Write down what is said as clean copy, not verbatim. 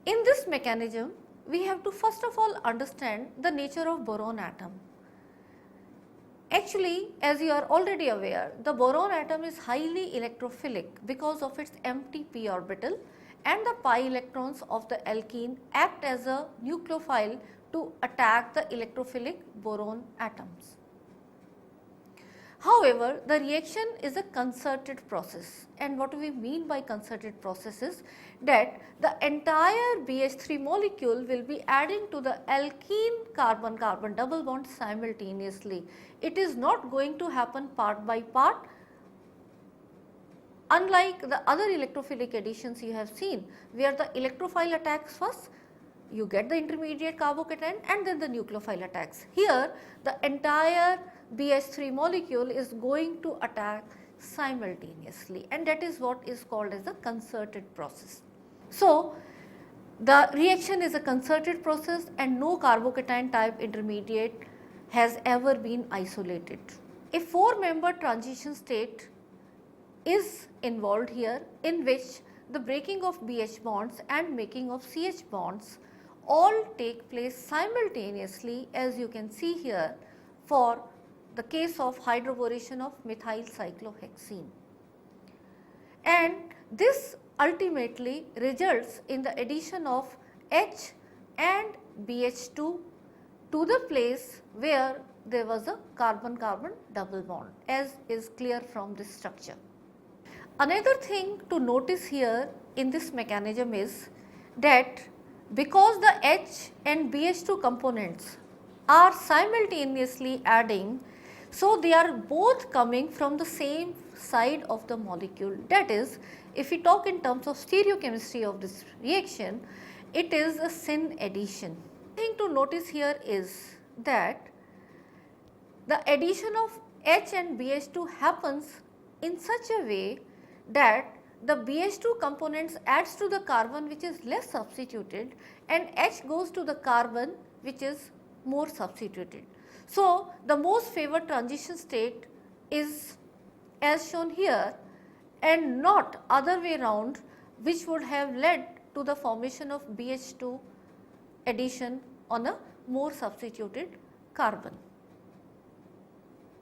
In this mechanism, we have to first of all understand the nature of boron atom. Actually, as you are already aware, the boron atom is highly electrophilic because of its empty p orbital, and the pi electrons of the alkene act as a nucleophile to attack the electrophilic boron atoms. However, the reaction is a concerted process, and what we mean by concerted process is that the entire BH3 molecule will be adding to the alkene carbon-carbon double bond simultaneously. It is not going to happen part by part, unlike the other electrophilic additions you have seen, where the electrophile attacks first, you get the intermediate carbocation and then the nucleophile attacks. Here the entire BH3 molecule is going to attack simultaneously, and that is what is called as a concerted process. So, the reaction is a concerted process and no carbocation type intermediate has ever been isolated. A 4-member transition state is involved here, in which the breaking of BH bonds and making of CH bonds all take place simultaneously, as you can see here for the case of hydroboration of methyl cyclohexene. And this ultimately results in the addition of H and BH2 to the place where there was a carbon-carbon double bond, as is clear from this structure. Another thing to notice here in this mechanism is that because the H and BH2 components are simultaneously adding, so they are both coming from the same side of the molecule. That is, if we talk in terms of stereochemistry of this reaction, it is a syn addition. The thing to notice here is that the addition of H and BH2 happens in such a way that the BH2 components adds to the carbon which is less substituted, and H goes to the carbon which is more substituted. So, the most favored transition state is as shown here, and not other way round, which would have led to the formation of BH2 addition on a more substituted carbon.